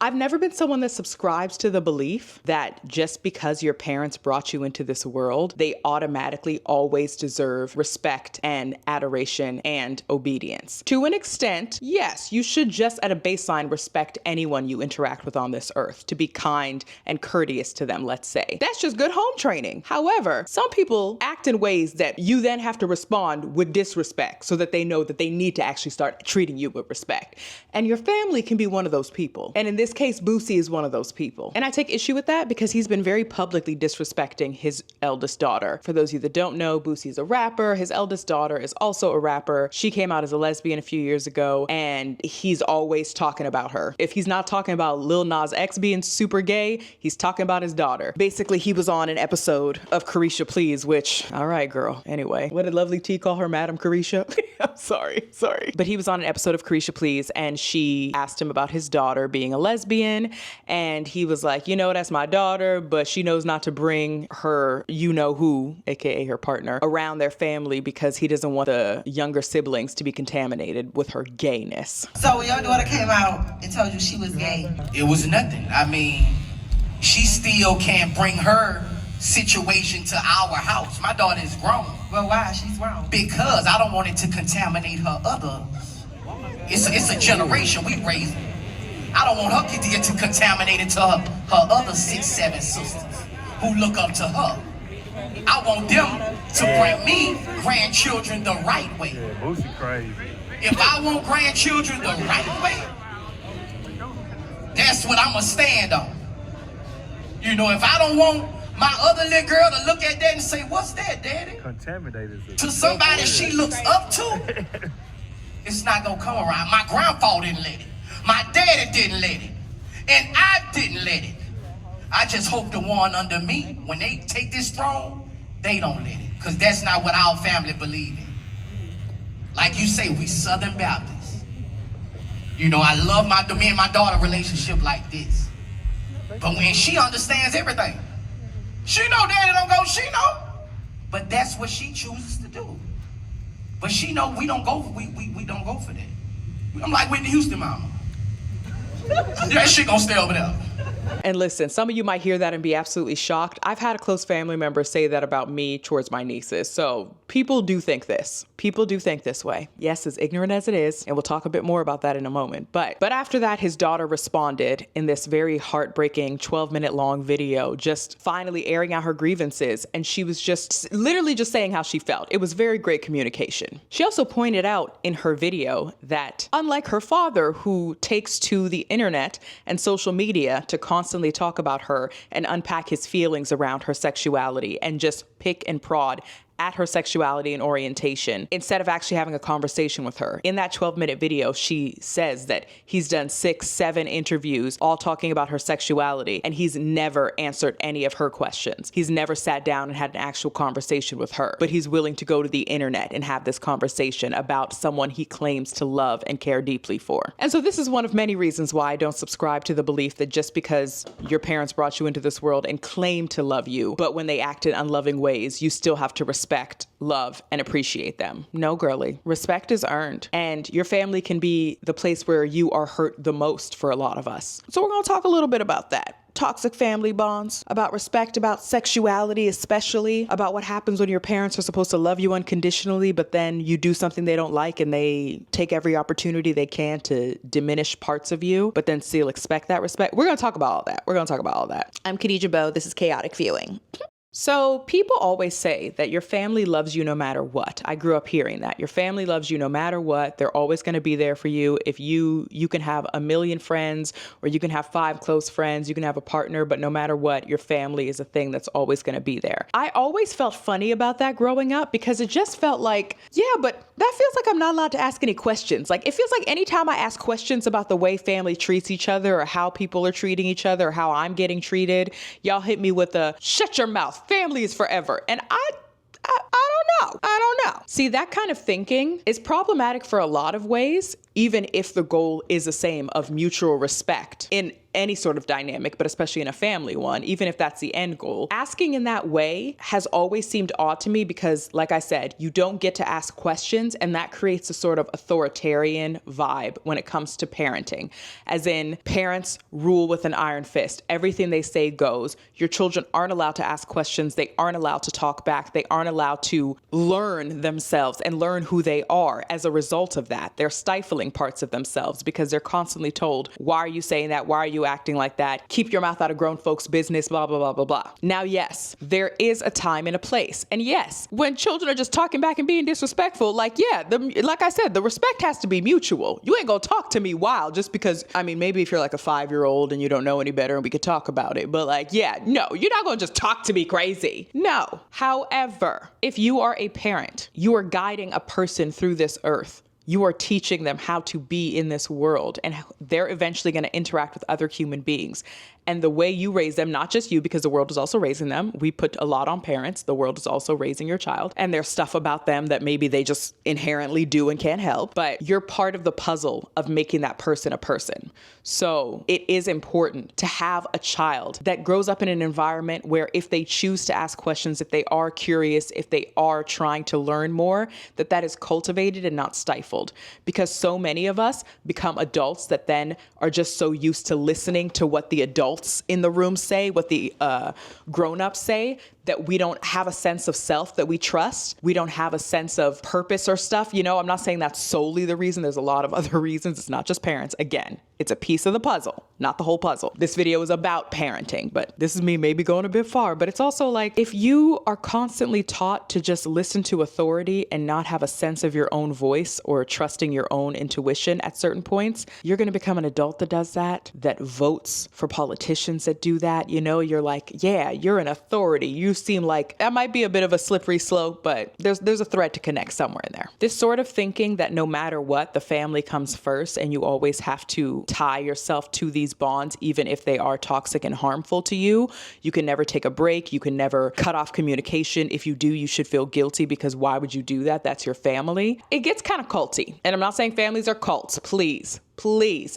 I've never been someone that subscribes to the belief that just because your parents brought you into this world, they automatically always deserve respect and adoration and obedience. To an extent, yes, you should just at a baseline respect anyone you interact with on this earth, to be kind and courteous to them, let's say. That's just good home training. However, some people act in ways that you then have to respond with disrespect so that they know that they need to actually start treating you with respect. And your family can be one of those people. And in this case, Boosie is one of those people. And I take issue with that because he's been very publicly disrespecting his eldest daughter. For those of you that don't know, Boosie is a rapper. His eldest daughter is also a rapper. She came out as a lesbian a few years ago, and he's always talking about her. If he's not talking about Lil Nas X being super gay, he's talking about his daughter. Basically, he was on an episode of Carisha Please, which, all right, girl. Anyway, what did Lovely T call her, Madam Carisha? I'm sorry. But he was on an episode of Carisha Please, and she asked him about his daughter being a lesbian, and he was like, you know, that's my daughter, but she knows not to bring her you-know-who, aka her partner, around their family because he doesn't want the younger siblings to be contaminated with her gayness. So when your daughter came out and told you she was gay, it was nothing. I mean, she still can't bring her situation to our house. My daughter is grown. Well, why? She's grown. Because I don't want it to contaminate her other. It's a generation we raised. I don't want her to get to contaminate it to her other 6, 7 sisters who look up to her. I want them to bring me grandchildren the right way. Yeah, Boosie crazy. If I want grandchildren the right way, that's what I'ma stand on. You know, if I don't want my other little girl to look at that and say, what's that, daddy? Contaminated. To somebody she looks up to, it's not gonna come around. My grandpa didn't let it. My daddy didn't let it. And I didn't let it. I just hope the one under me, when they take this throne, they don't let it. Because that's not what our family believe in. Like you say, we Southern Baptists. You know, I love me and my daughter relationship like this. But when she understands everything, she know daddy don't go, she know. But that's what she chooses to do. But she know we don't go for that. I'm like Whitney Houston mama. That shit gonna stay over there. And listen, some of you might hear that and be absolutely shocked. I've had a close family member say that about me towards my nieces. So people do think this. People do think this way. Yes, as ignorant as it is, and we'll talk a bit more about that in a moment. But after that, his daughter responded in this very heartbreaking 12-minute long video, just finally airing out her grievances. And she was just literally just saying how she felt. It was very great communication. She also pointed out in her video that unlike her father, who takes to the internet and social media to constantly talk about her and unpack his feelings around her sexuality and just pick and prod at her sexuality and orientation instead of actually having a conversation with her. In that 12-minute video, she says that he's done 6, 7 interviews all talking about her sexuality, and he's never answered any of her questions. He's never sat down and had an actual conversation with her, but he's willing to go to the internet and have this conversation about someone he claims to love and care deeply for. And so this is one of many reasons why I don't subscribe to the belief that just because your parents brought you into this world and claim to love you, but when they act in unloving ways, you still have to respect, love, and appreciate them. No, girly. Respect is earned. And your family can be the place where you are hurt the most for a lot of us. So we're going to talk a little bit about that. Toxic family bonds, about respect, about sexuality, especially about what happens when your parents are supposed to love you unconditionally, but then you do something they don't like and they take every opportunity they can to diminish parts of you, but then still expect that respect. We're going to talk about all that. I'm Khadija Mbowe. This is Chaotic Viewing. So people always say that your family loves you no matter what. I grew up hearing that. Your family loves you no matter what. They're always going to be there for you. If you can have 1 million friends, or you can have 5 close friends, you can have a partner, but no matter what, your family is a thing that's always going to be there. I always felt funny about that growing up because it just felt like, yeah, but that feels like I'm not allowed to ask any questions. Like, it feels like anytime I ask questions about the way family treats each other or how people are treating each other or how I'm getting treated, y'all hit me with a shut your mouth. Family is forever. And I don't know. See, that kind of thinking is problematic for a lot of ways. even if the goal is the same of mutual respect in any sort of dynamic, but especially in a family one, even if that's the end goal. Asking in that way has always seemed odd to me because, like I said, you don't get to ask questions, and that creates a sort of authoritarian vibe when it comes to parenting. As in, parents rule with an iron fist. Everything they say goes. Your children aren't allowed to ask questions. They aren't allowed to talk back. They aren't allowed to learn themselves and learn who they are as a result of that. They're stifling parts of themselves because they're constantly told, why are you saying that? Why are you acting like that? Keep your mouth out of grown folks' business, blah, blah, blah, blah, blah. Now, yes, there is a time and a place. And yes, when children are just talking back and being disrespectful, like I said, the respect has to be mutual. You ain't gonna talk to me wild just because, I mean, maybe if you're like a 5-year-old and you don't know any better and we could talk about it, but like, yeah, no, you're not gonna just talk to me crazy. No. However, if you are a parent, you are guiding a person through this earth. You are teaching them how to be in this world, and they're eventually going to interact with other human beings. And the way you raise them, not just you, because the world is also raising them. We put a lot on parents. The world is also raising your child. And there's stuff about them that maybe they just inherently do and can't help. But you're part of the puzzle of making that person a person. So it is important to have a child that grows up in an environment where if they choose to ask questions, if they are curious, if they are trying to learn more, that is cultivated and not stifled. Because so many of us become adults that then are just so used to listening to what the adults in the room say, what the grown-ups say, that we don't have a sense of self that we trust. We don't have a sense of purpose or stuff. You know, I'm not saying that's solely the reason. There's a lot of other reasons. It's not just parents. Again, it's a piece of the puzzle, not the whole puzzle. This video is about parenting, but this is me maybe going a bit far. But it's also like, if you are constantly taught to just listen to authority and not have a sense of your own voice or trusting your own intuition at certain points, you're going to become an adult that does that votes for politicians that do that. You know, you're like, yeah, you're an authority. You seem like that might be a bit of a slippery slope, but there's a thread to connect somewhere in there. This sort of thinking that no matter what, the family comes first and you always have to tie yourself to these bonds, even if they are toxic and harmful to you. You can never take a break. You can never cut off communication. If you do, you should feel guilty because why would you do that? That's your family. It gets kind of culty. And I'm not saying families are cults. Please.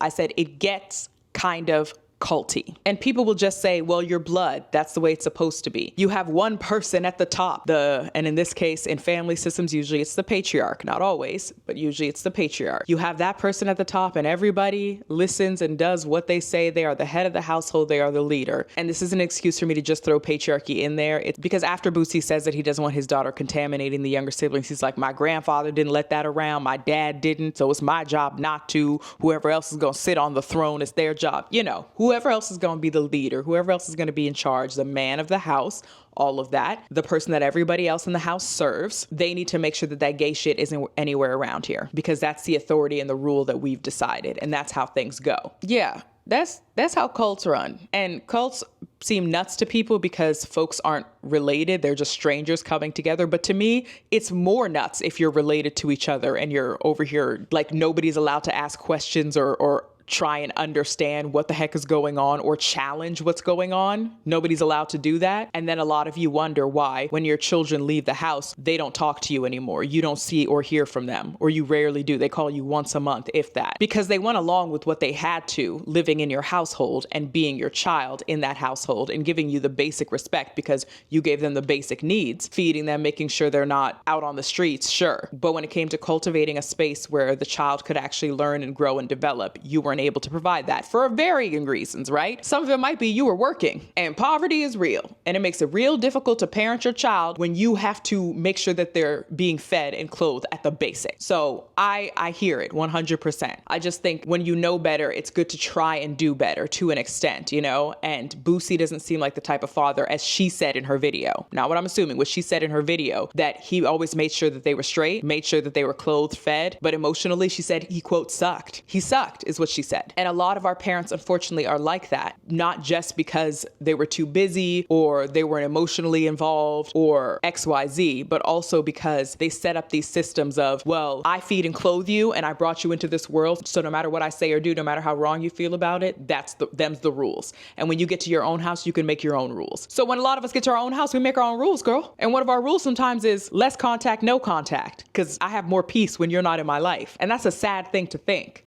I said it gets kind of culty. And people will just say, well, your blood, that's the way it's supposed to be. You have one person at the top, and in this case, in family systems, usually it's the patriarch, not always, but usually it's the patriarch. You have that person at the top and everybody listens and does what they say. They are the head of the household. They are the leader. And this is an excuse for me to just throw patriarchy in there. It's because after Boosie says that he doesn't want his daughter contaminating the younger siblings, he's like, my grandfather didn't let that around. My dad didn't. So it's my job not to. Whoever else is going to sit on the throne, it's their job. You know, whoever else is going to be the leader, whoever else is going to be in charge, the man of the house, all of that, the person that everybody else in the house serves, they need to make sure that gay shit isn't anywhere around here because that's the authority and the rule that we've decided. And that's how things go. Yeah, that's how cults run. And cults seem nuts to people because folks aren't related. They're just strangers coming together. But to me, it's more nuts if you're related to each other and you're over here like nobody's allowed to ask questions or try and understand what the heck is going on or challenge what's going on. Nobody's allowed to do that. And then a lot of you wonder why when your children leave the house, they don't talk to you anymore. You don't see or hear from them, or you rarely do. They call you once a month, if that, because they went along with what they had to living in your household and being your child in that household and giving you the basic respect because you gave them the basic needs, feeding them, making sure they're not out on the streets. Sure. But when it came to cultivating a space where the child could actually learn and grow and develop, you weren't able to provide that for varying reasons, right? Some of it might be you were working and poverty is real and it makes it real difficult to parent your child when you have to make sure that they're being fed and clothed at the basic. So I hear it 100%. I just think when you know better, it's good to try and do better to an extent, you know? And Boosie doesn't seem like the type of father, as she said in her video, not what I'm assuming, what she said in her video, that he always made sure that they were straight, made sure that they were clothed, fed, but emotionally she said he, quote, sucked. He sucked is what she said. And a lot of our parents, unfortunately, are like that, not just because they were too busy or they weren't emotionally involved or XYZ, but also because they set up these systems of, well, I feed and clothe you and I brought you into this world. So no matter what I say or do, no matter how wrong you feel about it, them's the rules. And when you get to your own house, you can make your own rules. So when a lot of us get to our own house, we make our own rules, girl. And one of our rules sometimes is less contact, no contact, because I have more peace when you're not in my life. And that's a sad thing to think.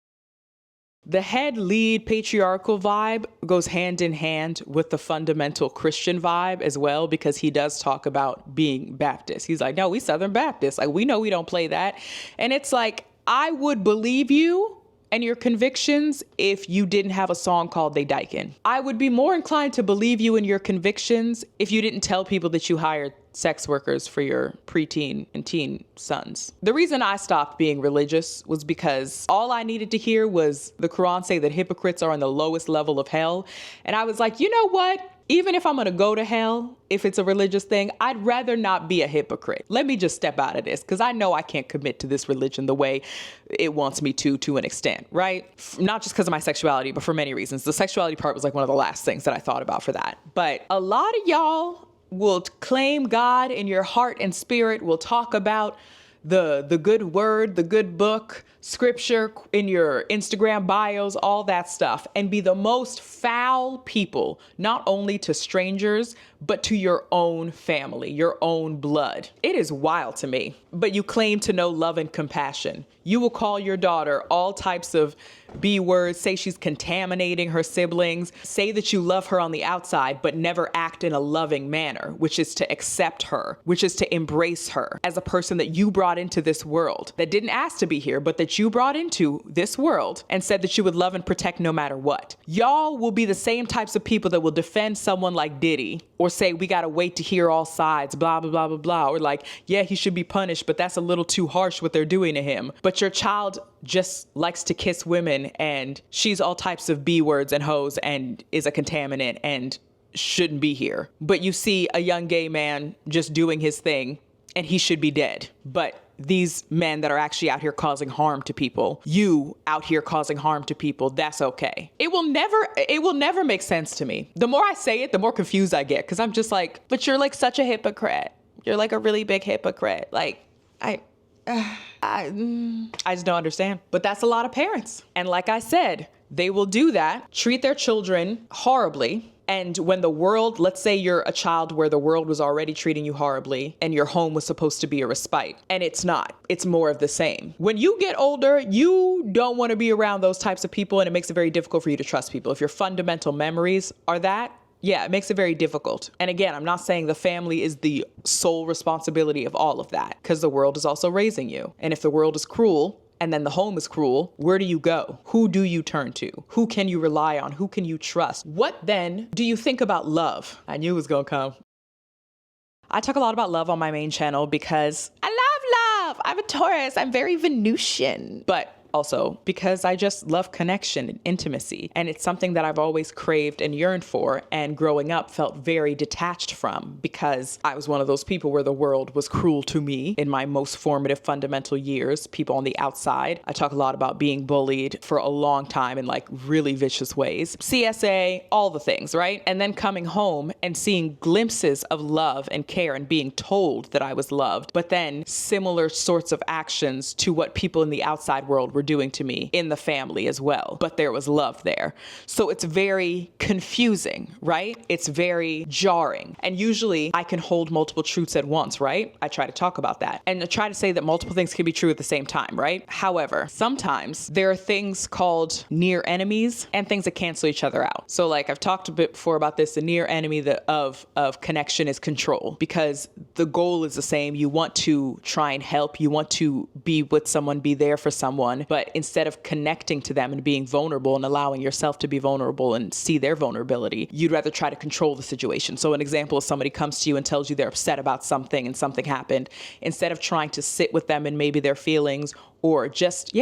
The head lead patriarchal vibe goes hand in hand with the fundamental Christian vibe as well, because he does talk about being Baptist. He's like, no, we Southern Baptists. Like, we know we don't play that. And it's like, I would believe you and your convictions if you didn't have a song called They Dykin'. I would be more inclined to believe you and your convictions if you didn't tell people that you hired sex workers for your preteen and teen sons. The reason I stopped being religious was because all I needed to hear was the Quran say that hypocrites are on the lowest level of hell. And I was like, you know what? Even if I'm gonna go to hell, if it's a religious thing, I'd rather not be a hypocrite. Let me just step out of this, because I know I can't commit to this religion the way it wants me to an extent, right? Not just because of my sexuality, but for many reasons. The sexuality part was like one of the last things that I thought about for that. But a lot of y'all will claim God in your heart and spirit, will talk about the good word, the good book, scripture in your Instagram bios, all that stuff, and be the most foul people, not only to strangers, but to your own family, your own blood. It is wild to me. But you claim to know love and compassion. You will call your daughter all types of B words, say she's contaminating her siblings, say that you love her on the outside, but never act in a loving manner, which is to accept her, which is to embrace her as a person that you brought into this world, that didn't ask to be here, but that you brought into this world and said that you would love and protect no matter what. Y'all will be the same types of people that will defend someone like Diddy or say, we gotta wait to hear all sides, blah, blah, blah, blah, blah. Or like, yeah, he should be punished, but that's a little too harsh what they're doing to him. But your child just likes to kiss women and she's all types of B words and hoes and is a contaminant and shouldn't be here. But you see a young gay man just doing his thing and he should be dead. But these men that are actually out here causing harm to people, you out here causing harm to people, that's okay. It will never make sense to me. The more I say it, the more confused I get, because I'm just like, but you're like such a hypocrite. You're like a really big hypocrite. Like, I just don't understand. But that's a lot of parents. And like I said, they will do that, treat their children horribly. And when the world, let's say you're a child where the world was already treating you horribly and your home was supposed to be a respite, and it's not. It's more of the same. When you get older, you don't want to be around those types of people, and it makes it very difficult for you to trust people. If your fundamental memories are that, yeah, it makes it very difficult. And again, I'm not saying the family is the sole responsibility of all of that, because the world is also raising you. And if the world is cruel, and then the home is cruel, where do you go? Who do you turn to? Who can you rely on? Who can you trust? What then do you think about love? I knew it was gonna come. I talk a lot about love on my main channel because I love love. I'm a Taurus. I'm very Venusian. But also because I just love connection and intimacy. And it's something that I've always craved and yearned for, and growing up felt very detached from, because I was one of those people where the world was cruel to me in my most formative fundamental years, people on the outside. I talk a lot about being bullied for a long time in like really vicious ways. CSA, all the things, right? And then coming home and seeing glimpses of love and care and being told that I was loved, but then similar sorts of actions to what people in the outside world were doing to me in the family as well. But there was love there. So it's very confusing, right? It's very jarring. And usually I can hold multiple truths at once, right? I try to talk about that and I try to say that multiple things can be true at the same time, right? However, sometimes there are things called near enemies and things that cancel each other out. So like I've talked a bit before about this, the near enemy of connection is control, because the goal is the same. You want to try and help. You want to be with someone, be there for someone. But instead of connecting to them and being vulnerable and allowing yourself to be vulnerable and see their vulnerability, you'd rather try to control the situation. So an example is somebody comes to you and tells you they're upset about something and something happened. Instead of trying to sit with them and maybe their feelings, or just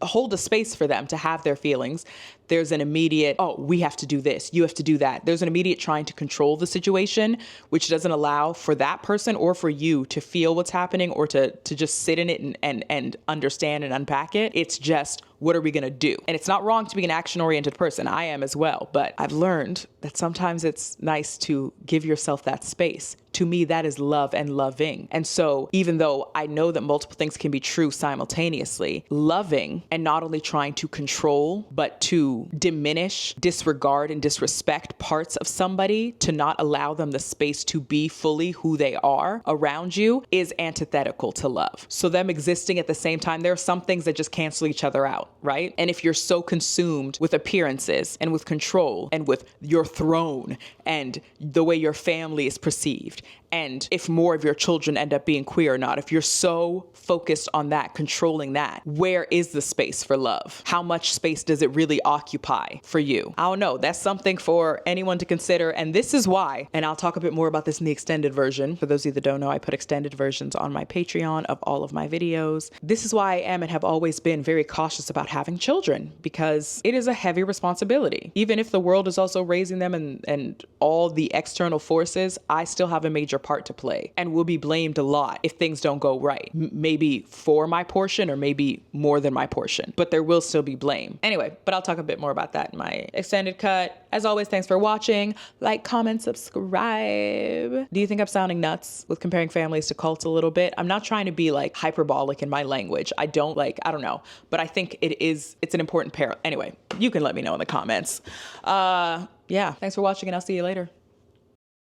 hold a space for them to have their feelings, there's an immediate, oh, we have to do this, you have to do that. There's an immediate trying to control the situation, which doesn't allow for that person or for you to feel what's happening or to just sit in it and understand and unpack it. It's just, what are we gonna do? And it's not wrong to be an action-oriented person. I am as well. But I've learned that sometimes it's nice to give yourself that space. To me, that is love and loving. And so even though I know that multiple things can be true simultaneously, loving and not only trying to control, but to diminish, disregard, and disrespect parts of somebody, to not allow them the space to be fully who they are around you, is antithetical to love. So them existing at the same time, there are some things that just cancel each other out, right? And if you're so consumed with appearances and with control and with your throne and the way your family is perceived, and if more of your children end up being queer or not, if you're so focused on that, controlling that, where is the space for love? How much space does it really occupy for you? I don't know. That's something for anyone to consider. And this is why, and I'll talk a bit more about this in the extended version. For those of you that don't know, I put extended versions on my Patreon of all of my videos. This is why I am and have always been very cautious about having children, because it is a heavy responsibility. Even if the world is also raising them and all the external forces, I still have a major part to play and will be blamed a lot if things don't go right. Maybe for my portion or maybe more than my portion, but there will still be blame. Anyway, but I'll talk a bit more about that in my extended cut. As always, thanks for watching. Like, comment, subscribe. Do you think I'm sounding nuts with comparing families to cults a little bit? I'm not trying to be like hyperbolic in my language. I don't know, but I think it's an important parallel. Anyway, you can let me know in the comments. Yeah, thanks for watching and I'll see you later.